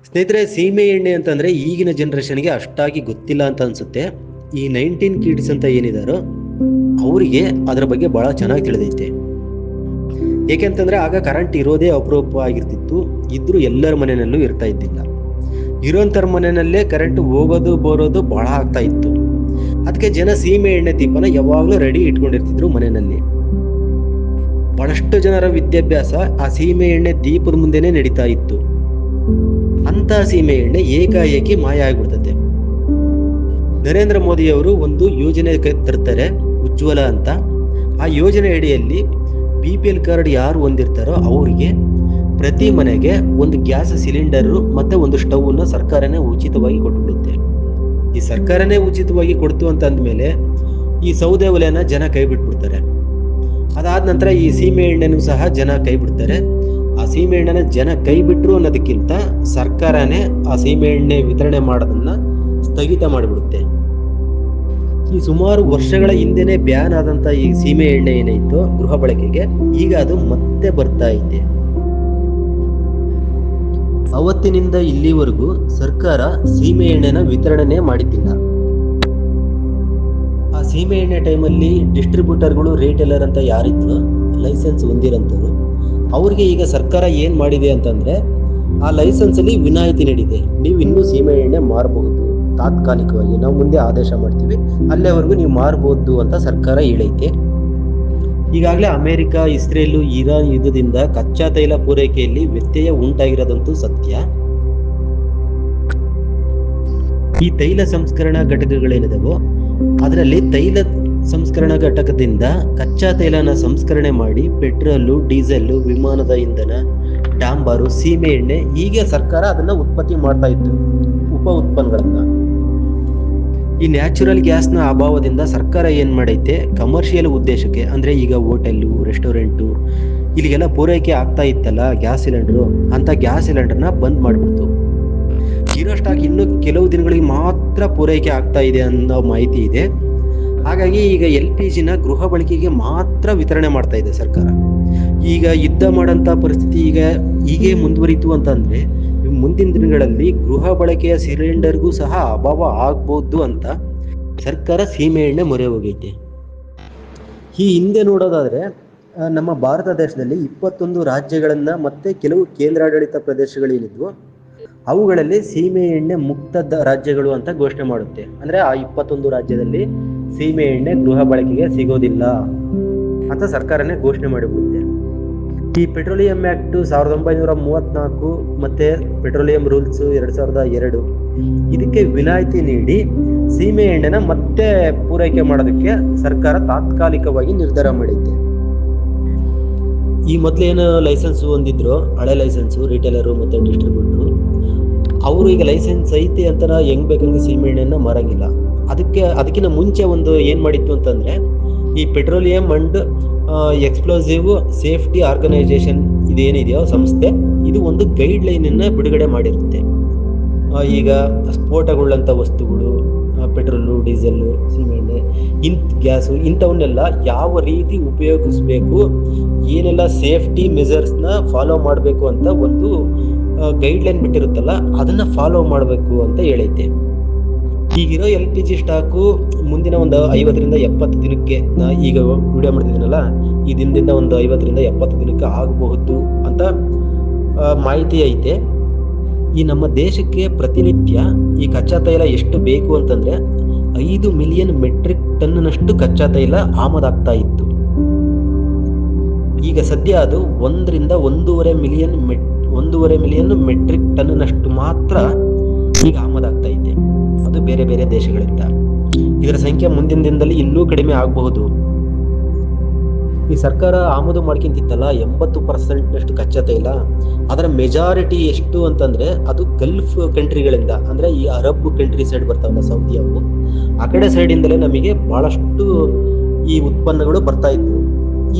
ಸ್ನೇಹಿತರೆ, ಸೀಮೆ ಎಣ್ಣೆ ಅಂತಂದರೆ ಈಗಿನ ಜನ್ರೇಷನ್ಗೆ ಅಷ್ಟಾಗಿ ಗೊತ್ತಿಲ್ಲ ಅಂತ ಅನಿಸುತ್ತೆ. ಈ 19 ಕಿಡ್ಸ್ ಅಂತ ಏನಿದಾರೋ ಅವರಿಗೆ ಅದರ ಬಗ್ಗೆ ಭಾಳ ಚೆನ್ನಾಗಿ ತಿಳಿದೈತೆ. ಏಕೆಂತಂದರೆ ಆಗ ಕರೆಂಟ್ ಇರೋದೇ ಅಪರೂಪ ಆಗಿರ್ತಿತ್ತು. ಇದ್ರೂ ಎಲ್ಲರ ಮನೆಯಲ್ಲೂ ಇರ್ತಾ ಇದ್ದಿಲ್ಲ. ಇರೋಂಥರ ಮನೆಯಲ್ಲೇ ಕರೆಂಟ್ ಹೋಗೋದು ಬರೋದು ಭಾಳ ಆಗ್ತಾ ಇತ್ತು. ಅದಕ್ಕೆ ಜನ ಸೀಮೆ ಎಣ್ಣೆ ದೀಪನ ಯಾವಾಗಲೂ ರೆಡಿ ಇಟ್ಕೊಂಡಿರ್ತಿದ್ರು ಮನೆಯಲ್ಲಿ. ಬಹಳಷ್ಟು ಜನರ ವಿದ್ಯಾಭ್ಯಾಸ ಆ ಸೀಮೆ ಎಣ್ಣೆ ದೀಪದ ಮುಂದೆನೇ ನಡೀತಾ ಇತ್ತು. ಅಂತ ಸೀಮೆ ಎಣ್ಣೆ ಏಕಾಏಕಿ ಮಾಯ ಆಗ್ಬಿಡ್ತದೆ. ನರೇಂದ್ರ ಮೋದಿಯವರು ಒಂದು ಯೋಜನೆ ತರ್ತಾರೆ, ಉಜ್ವಲ ಅಂತ. ಆ ಯೋಜನೆ ಅಡಿಯಲ್ಲಿ BPL ಕಾರ್ಡ್ ಯಾರು ಹೊಂದಿರ್ತಾರೋ ಅವರಿಗೆ ಪ್ರತಿ ಮನೆಗೆ ಒಂದು ಗ್ಯಾಸ್ ಸಿಲಿಂಡರು ಮತ್ತೆ ಒಂದು ಸ್ಟವ್ನ ಸರ್ಕಾರನೇ ಉಚಿತವಾಗಿ ಕೊಟ್ಬಿಡುತ್ತೆ. ಈ ಸರ್ಕಾರನೇ ಉಚಿತವಾಗಿ ಕೊಡ್ತು ಅಂತ ಅಂದಮೇಲೆ ಈ ಸೌದೆ ಒಲೆಯನ್ನ ಜನ ಕೈ ಬಿಟ್ಬಿಡ್ತಾರೆ. ಅದಾದ ನಂತರ ಈ ಸೀಮೆ ಎಣ್ಣೆನೂ ಸಹ ಜನ ಕೈ ಬಿಡ್ತಾರೆ. ಆ ಸೀಮೆ ಎಣ್ಣೆನ ಜನ ಕೈ ಬಿಟ್ರು ಅನ್ನೋದಕ್ಕಿಂತ ಸರ್ಕಾರನೇ ಆ ಸೀಮೆ ಎಣ್ಣೆ ವಿತರಣೆ ಮಾಡೋದನ್ನ ಸ್ಥಗಿತ ಮಾಡಿಬಿಡುತ್ತೆ. ಈ ಸುಮಾರು ವರ್ಷಗಳ ಹಿಂದೆನೆ ಬ್ಯಾನ್ ಆದಂತ ಈ ಸೀಮೆ ಎಣ್ಣೆ ಏನಾಯ್ತು ಗೃಹ ಬಳಕೆಗೆ, ಈಗ ಅದು ಮತ್ತೆ ಬರ್ತಾ ಇದೆ. ಅವತ್ತಿನಿಂದ ಇಲ್ಲಿವರೆಗೂ ಸರ್ಕಾರ ಸೀಮೆ ಎಣ್ಣೆನ ವಿತರಣೆ ಮಾಡಿದ್ದಿಲ್ಲ. ಆ ಸೀಮೆ ಎಣ್ಣೆ ಟೈಮಲ್ಲಿ ಡಿಸ್ಟ್ರಿಬ್ಯೂಟರ್ಗಳು, ರಿಟೇಲರ್ ಅಂತ ಯಾರಿದ್ರು ಲೈಸೆನ್ಸ್ ಹೊಂದಿರಂತವ್ರು, ಅವ್ರಿಗೆ ಈಗ ಸರ್ಕಾರ ಏನ್ ಮಾಡಿದೆ ಅಂತಂದ್ರೆ ಆ ಲೈಸೆನ್ಸ್ ಅಲ್ಲಿ ವಿನಾಯಿತಿ ನೀಡಿದೆ. ನೀವು ಇನ್ನೂ ಸೀಮೆ ಎಣ್ಣೆ ಮಾರಬಹುದು ತಾತ್ಕಾಲಿಕವಾಗಿ, ನಾವು ಮುಂದೆ ಆದೇಶ ಮಾಡ್ತೀವಿ, ಅಲ್ಲಿವರೆಗೂ ನೀವು ಮಾರಬಹುದು ಅಂತ ಸರ್ಕಾರ ಹೇಳೈತೆ. ಈಗಾಗಲೇ ಅಮೆರಿಕ, ಇಸ್ರೇಲ್, ಇರಾನ್ ಯುದ್ಧದಿಂದ ಕಚ್ಚಾ ತೈಲ ಪೂರೈಕೆಯಲ್ಲಿ ವ್ಯತ್ಯಯ ಉಂಟಾಗಿರೋದಂತೂ ಸತ್ಯ. ಈ ತೈಲ ಸಂಸ್ಕರಣಾ ಘಟಕಗಳೇನಿದಾವೋ ಅದರಲ್ಲಿ ತೈಲ ಸಂಸ್ಕರಣಾ ಘಟಕದಿಂದ ಕಚ್ಚಾ ತೈಲನ ಸಂಸ್ಕರಣೆ ಮಾಡಿ ಪೆಟ್ರೋಲು, ಡೀಸೆಲ್, ವಿಮಾನದ ಇಂಧನ, ಡಾಂಬಾರು, ಸೀಮೆ ಎಣ್ಣೆ ಹೀಗೆ ಸರ್ಕಾರ ಅದನ್ನ ಉತ್ಪತ್ತಿ ಮಾಡ್ತಾ ಇತ್ತು, ಉಪ ಉತ್ಪನ್ನಗಳನ್ನ. ಈ ನ್ಯಾಚುರಲ್ ಗ್ಯಾಸ್ನ ಅಭಾವದಿಂದ ಸರ್ಕಾರ ಏನ್ ಮಾಡೈತೆ, ಕಮರ್ಷಿಯಲ್ ಉದ್ದೇಶಕ್ಕೆ ಅಂದ್ರೆ ಈಗ ಹೋಟೆಲ್ಲು, ರೆಸ್ಟೋರೆಂಟು ಇಲ್ಲಿಗೆಲ್ಲ ಪೂರೈಕೆ ಆಗ್ತಾ ಇತ್ತಲ್ಲ ಗ್ಯಾಸ್ ಸಿಲಿಂಡರು, ಅಂತ ಗ್ಯಾಸ್ ಸಿಲಿಂಡರ್ನ ಬಂದ್ ಮಾಡ್ಬಿಡ್ತು. ಇರೋ ಸ್ಟಾಕ್ ಇನ್ನು ಕೆಲವು ದಿನಗಳಿಗೆ ಮಾತ್ರ ಪೂರೈಕೆ ಆಗ್ತಾ ಇದೆ ಅನ್ನೋ ಮಾಹಿತಿ ಇದೆ. ಹಾಗಾಗಿ ಈಗ LPGನ ಗೃಹ ಬಳಕೆಗೆ ಮಾತ್ರ ವಿತರಣೆ ಮಾಡ್ತಾ ಇದೆ ಸರ್ಕಾರ. ಈಗ ಯುದ್ಧ ಮಾಡೋಂಥ ಪರಿಸ್ಥಿತಿ ಈಗ ಹೀಗೆ ಮುಂದುವರಿತು ಅಂತಂದ್ರೆ ಮುಂದಿನ ದಿನಗಳಲ್ಲಿ ಗೃಹ ಬಳಕೆಯ ಸಿಲಿಂಡರ್ಗೂ ಸಹ ಅಭಾವ ಆಗ್ಬೋದು ಅಂತ ಸರ್ಕಾರ ಸೀಮೆ ಎಣ್ಣೆ ಮೊರೆ ಹೋಗೈತೆ. ಈ ಹಿಂದೆ ನೋಡೋದಾದ್ರೆ ನಮ್ಮ ಭಾರತ ದೇಶದಲ್ಲಿ 21 ರಾಜ್ಯಗಳನ್ನ ಮತ್ತೆ ಕೆಲವು ಕೇಂದ್ರಾಡಳಿತ ಪ್ರದೇಶಗಳೇನಿದ್ವು ಅವುಗಳಲ್ಲಿ ಸೀಮೆ ಎಣ್ಣೆ ಮುಕ್ತ ರಾಜ್ಯಗಳು ಅಂತ ಘೋಷಣೆ ಮಾಡುತ್ತೆ. ಅಂದ್ರೆ ಆ 21 ರಾಜ್ಯದಲ್ಲಿ ಸೀಮೆ ಎಣ್ಣೆ ಗೃಹ ಬಳಕೆಗೆ ಸಿಗೋದಿಲ್ಲ ಅಂತ ಸರ್ಕಾರನೇ ಘೋಷಣೆ ಮಾಡಿಬಿಡುತ್ತೆ. ಈ ಪೆಟ್ರೋಲಿಯಂ ಆಕ್ಟ್ 1934 ಮತ್ತೆ ಪೆಟ್ರೋಲಿಯಂ ರೂಲ್ಸ್ 2002 ಇದಕ್ಕೆ ವಿನಾಯಿತಿ ನೀಡಿ ಸೀಮೆ ಎಣ್ಣೆನ ಮತ್ತೆ ಪೂರೈಕೆ ಮಾಡೋದಕ್ಕೆ ಸರ್ಕಾರ ತಾತ್ಕಾಲಿಕವಾಗಿ ನಿರ್ಧಾರ ಮಾಡಿದೆ. ಈ ಮೊದಲೇನು ಲೈಸೆನ್ಸ್ ಹೊಂದಿದ್ರು, ಹಳೆ ಲೈಸೆನ್ಸು, ರಿಟೇಲರು ಮತ್ತೆ ಡಿಸ್ಟ್ರಿಬ್ಯೂಟರು, ಅವರು ಈಗ ಲೈಸೆನ್ಸ್ ಐತೆ ಅಂತ ಹೆಂಗ್ ಬೇಕಂಗೆ ಸೀಮೆ ಎಣ್ಣೆನ ಮಾರಂಗಿಲ್ಲ. ಅದಕ್ಕಿಂತ ಮುಂಚೆ ಒಂದು ಏನ್ ಮಾಡಿತ್ತು ಅಂತಂದ್ರೆ ಈ petroleum and explosive safety organisation ಇದೇನಿದೆಯೋ ಸಂಸ್ಥೆ, ಇದು ಒಂದು ಗೈಡ್ ಲೈನ್ ಅನ್ನ ಬಿಡುಗಡೆ ಮಾಡಿರುತ್ತೆ. ಈಗ ಸ್ಫೋಟಗೊಳ್ಳಂತ ವಸ್ತುಗಳು, ಪೆಟ್ರೋಲು, ಡೀಸೆಲ್ಲು, ಸೀಮೆಎಣ್ಣೆ, ಗ್ಯಾಸು ಇಂಥವನ್ನೆಲ್ಲ ಯಾವ ರೀತಿ ಉಪಯೋಗಿಸ್ಬೇಕು, ಏನೆಲ್ಲ ಸೇಫ್ಟಿ ಮೆಜರ್ಸ್ನ ಫಾಲೋ ಮಾಡಬೇಕು ಅಂತ ಒಂದು ಗೈಡ್ ಲೈನ್ ಬಿಟ್ಟಿರುತ್ತಲ್ಲ ಅದನ್ನ ಫಾಲೋ ಮಾಡಬೇಕು ಅಂತ ಹೇಳೈತೆ. ಈಗಿರೋ LPG ಸ್ಟಾಕು ಮುಂದಿನ ಒಂದು 50ರಿಂದ 70 ದಿನಕ್ಕೆ, ಈಗ ವಿಡಿಯೋ ಮಾಡ್ತಿದ್ದೀನಲ್ಲ ಈ ದಿನದಿಂದ ಒಂದು 50ರಿಂದ 70 ದಿನಕ್ಕೆ ಆಗಬಹುದು ಅಂತ ಮಾಹಿತಿ ಐತೆ. ಈ ನಮ್ಮ ದೇಶಕ್ಕೆ ಪ್ರತಿನಿತ್ಯ ಈ ಕಚ್ಚಾ ತೈಲ ಎಷ್ಟು ಬೇಕು ಅಂತಂದ್ರೆ 5 ಮಿಲಿಯನ್ ಮೆಟ್ರಿಕ್ ಟನ್ನಷ್ಟು ಕಚ್ಚಾ ತೈಲ ಆಮದಾಗ್ತಾ ಇತ್ತು. ಈಗ ಸದ್ಯ ಅದು 1ರಿಂದ 1.5 ಮಿಲಿಯನ್ ಮೆಟ್ರಿಕ್ ಟನ್ನಷ್ಟು ಮಾತ್ರ ಈಗ ಆಮದಾಗ್ತಾ ಇದೆ, ಅದು ಬೇರೆ ಬೇರೆ ದೇಶಗಳಿಂದ. ಇದರ ಸಂಖ್ಯೆ ಮುಂದಿನ ದಿನದಲ್ಲಿ ಇನ್ನೂ ಕಡಿಮೆ ಆಗಬಹುದು. ಈ ಸರ್ಕಾರ ಆಮದು ಮಾಡ್ಕೊಂತಿತ್ತಲ್ಲ 80% ಕಚ್ಚಾ ತೈಲ, ಅದರ ಮೆಜಾರಿಟಿ ಎಷ್ಟು ಅಂತಂದ್ರೆ ಅದು ಗಲ್ಫ್ ಕಂಟ್ರಿಗಳಿಂದ, ಅಂದ್ರೆ ಈ ಅರಬ್ ಕಂಟ್ರಿ ಸೈಡ್ ಬರ್ತಾವಲ್ಲ ಸೌದಿ, ಅವು ಆ ಕಡೆ ಸೈಡ್ ಇಂದಲೇ ನಮಗೆ ಬಹಳಷ್ಟು ಈ ಉತ್ಪನ್ನಗಳು ಬರ್ತಾ ಇದ್ವು.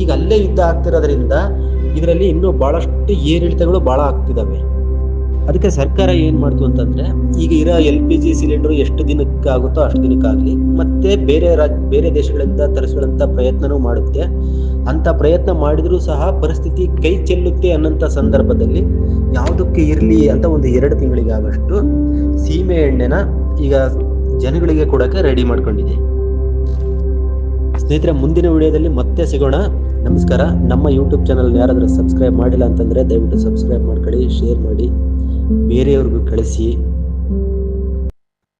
ಈಗ ಅಲ್ಲೇ ಯುದ್ಧ ಆಗ್ತಿರೋದ್ರಿಂದ ಇದರಲ್ಲಿ ಇನ್ನೂ ಬಹಳಷ್ಟು ಏರಿಳಿತಗಳು ಬಹಳ ಆಗ್ತಿದಾವೆ. ಅದಕ್ಕೆ ಸರ್ಕಾರ ಏನ್ ಮಾಡ್ತು ಅಂತಂದ್ರೆ ಈಗ ಇರೋ LPG ಸಿಲಿಂಡರ್ ಎಷ್ಟು ದಿನಕ್ಕಾಗುತ್ತೋ ಅಷ್ಟು ದಿನಕ್ಕಾಗ್ಲಿ, ಮತ್ತೆ ಬೇರೆ ದೇಶಗಳಿಂದ ತರಿಸುವಂತ ಪ್ರಯತ್ನನೂ ಮಾಡುತ್ತೆ. ಅಂತ ಪ್ರಯತ್ನ ಮಾಡಿದ್ರೂ ಸಹ ಪರಿಸ್ಥಿತಿ ಕೈ ಚೆಲ್ಲುತ್ತೆ ಅನ್ನೋಂಥ ಸಂದರ್ಭದಲ್ಲಿ ಯಾವುದಕ್ಕೆ ಇರಲಿ ಅಂತ ಒಂದು 2 ತಿಂಗಳಿಗಾಗಷ್ಟು ಸೀಮೆ ಎಣ್ಣೆನ ಈಗ ಜನಗಳಿಗೆ ಕೊಡಕ್ಕೆ ರೆಡಿ ಮಾಡ್ಕೊಂಡಿದೆ. ಸ್ನೇಹಿತರೆ, ಮುಂದಿನ ವಿಡಿಯೋದಲ್ಲಿ ಮತ್ತೆ ಸಿಗೋಣ. ನಮಸ್ಕಾರ. ನಮ್ಮ ಯೂಟ್ಯೂಬ್ ಚಾನಲ್ ಯಾರಾದರೂ ಸಬ್ಸ್ಕ್ರೈಬ್ ಮಾಡಿಲ್ಲ ಅಂತಂದರೆ ದಯವಿಟ್ಟು ಸಬ್ಸ್ಕ್ರೈಬ್ ಮಾಡ್ಕೊಳ್ಳಿ, ಶೇರ್ ಮಾಡಿ, ಬೇರೆಯವ್ರಿಗೂ ಕಳಿಸಿ.